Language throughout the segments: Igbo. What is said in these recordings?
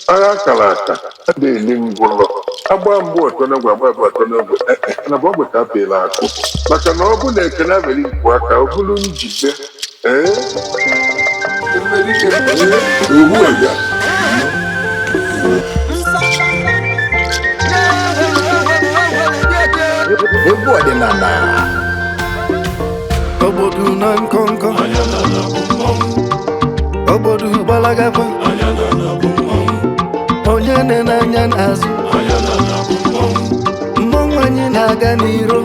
agha akara aka a na-eli ngwụlọ agba mgbe ọtọ n'ogwe agba bụ ọtọ n'ogwe na bụ ogbe ka apịla akụ maka na ọ bụ na ekene abeli nkwu aka ọ bụrụ njide ohu ya egwu ọdịnala obodo na nkọnkọ obodo gbalagakwa onye na-anya n'azụ mmọnwụ anyị na-aga n'iro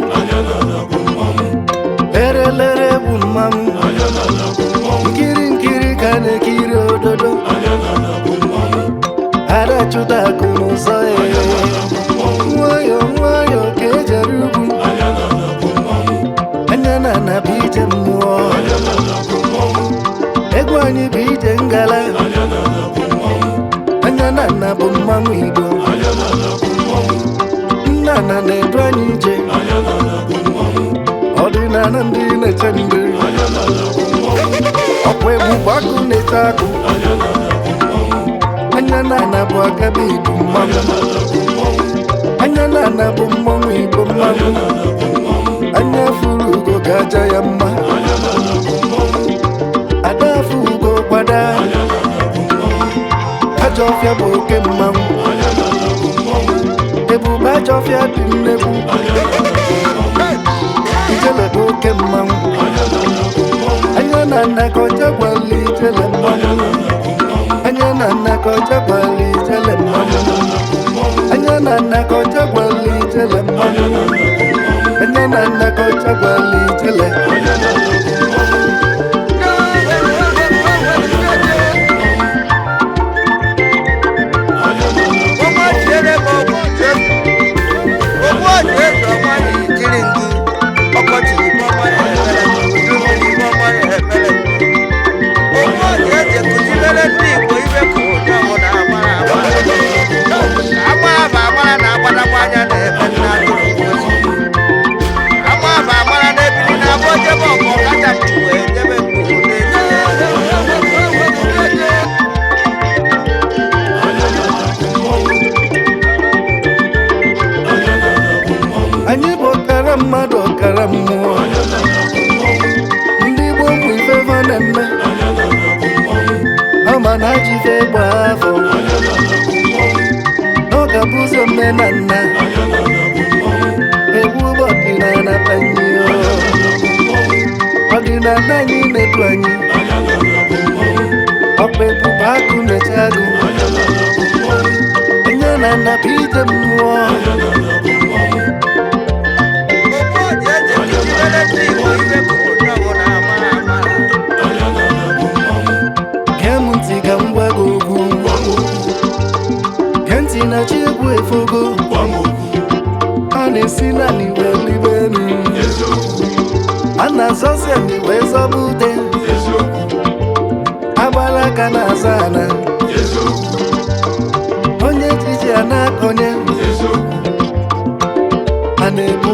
erelere bụ mmanwụ nkiri nkiri ka na-ekiri ododo adachụta akụ n'ụzọ nwayọ nwayọ ka ejere ugwu anya na bụ ije mmụọ egwu anyị bụ ije ngala anya na bụ mmanwụ Igbo nna na-edu anyị ije ọdịnala ndị na-eche ndị ọkwa egwu bụ akụ na-eche akụ anya na bụ akabe Igbo mmanwụ anya na bụ mmanwụ Igbo mmanwụ anya furu ugo ga-aja ya mma ada afụ ugo gbada ajọ ọfịa bụ oke mmanwụ ebube ajọ ọfịa dị nnekwu ijele bụ oke mmanwụ anya na ka ọcha gwala ijele mmanwụ anya na ka ọcha gwala ijele mmanwụ anya na ka ọcha gwala ijele mmanwụ anya na ka ọcha gwala ijele anyị bụ ọkara mmadụ ọkara mmụọ ndị Igbo ụmụ ifefe na-eme ama na ajife gba afọ n'ọga bụ ụzọ mme na nna ewu ụgbọ ọdịnala banye ọdịnala anyị na-edu anyị ọkpa ebube agụ na-eche agụ enye na nna bụ ije mmụọ gee m ntị ka m gwa gị okwu gee ntị na chi egwu efogo a na-esi na n'igwe libe elu a na-azọzi n'igwe zọba ute agbara aka na-aza ana onye ejiji a na-akọnye a na-ebu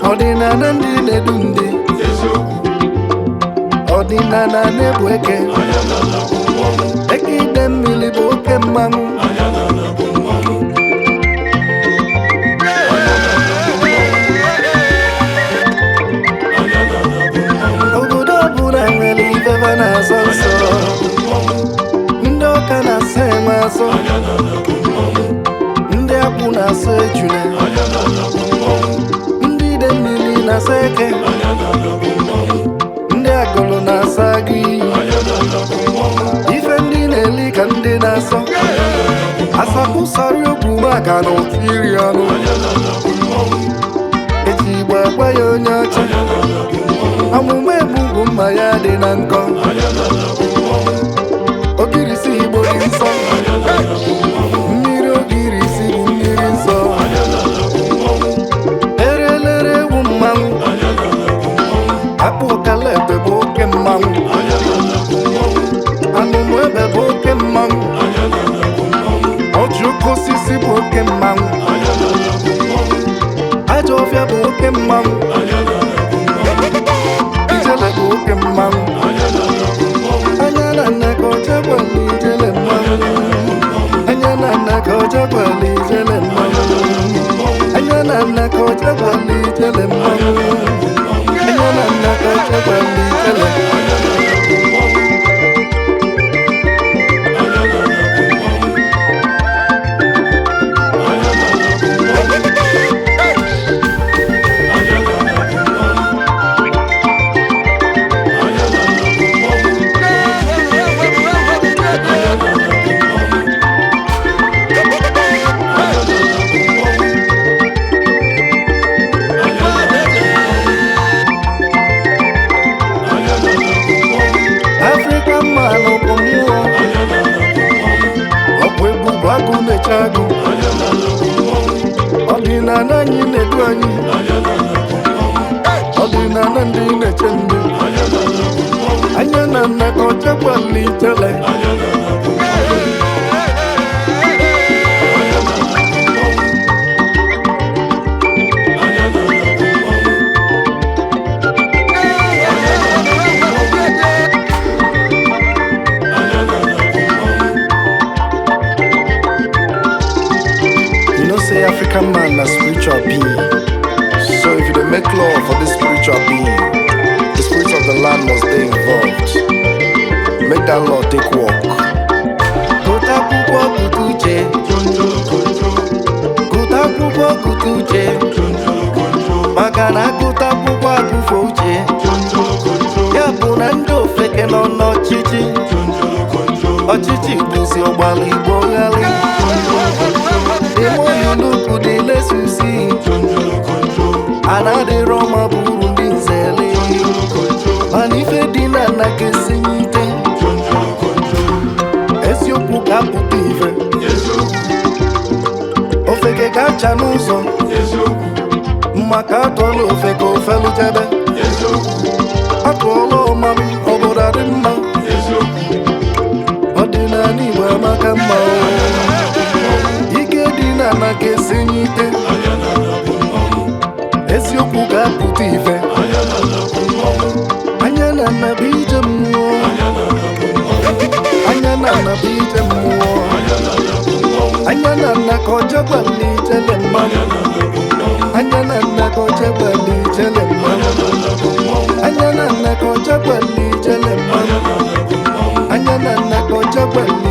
ọdịnala ndị na-edu ndị ọdịnala na-ebu eke ide mmiri bụ oke mmanwụ obodo ọbụla nwere ifefe na-azọ nsọ ndị ọka na-asọ enwe azọ ndị akwụ na-asọ ejuna ide mmiri na-asa eke ndị agụrụ na-asa agụ iyi ife ndị na-eli ka ndị na-asọ asapụ sari ogwu maka na otu iri ọnụ eji Igbo agwa ya onye ọcha amụma egbugwu mma ya dị na nkọ ogirisi Igbo dị nsọ mmiri ogirisi bụ mmiri nsọ akpụ ụkala ebe bụ oke mmanwụ anụmụ ebe bụ oke mmanwụ ọjị oke osisi bụ oke mmanwụ ajọ ọfịa bụ oke mmanwụ ijele bụ oke mmanwụ anya na nne ka ọcha gwara ijele kwali tele say African man a spiritual being. So if you dey make love for this spiritual being, the spirit of the land must be involved. Make that law take work. Kuta pupo kutuche, kuta pupo kutuche, magana kuta pupo kufuche. Ya bunando feke no chichi, ochichi busi obali bogali. The more you look, the less you see. Another Roma Burundi Zeli. And if a dinner like a singing, as you cook up with even. Ofeke Kachanuzo, Macato, Ofeko, fellow Jabba. Apollo, Mammy, Oboradima. Ordinary, where Macama. Na kesenyite eziokwu ga-apụta ife anya na nabije mmụọ anya na nabije mmụọ anya na nnakọje gbali jele mmanụ anya na nnakọje gbali jele mmanụ anya na nnakọje gbali jele mmanụ anya na nnakọje gbali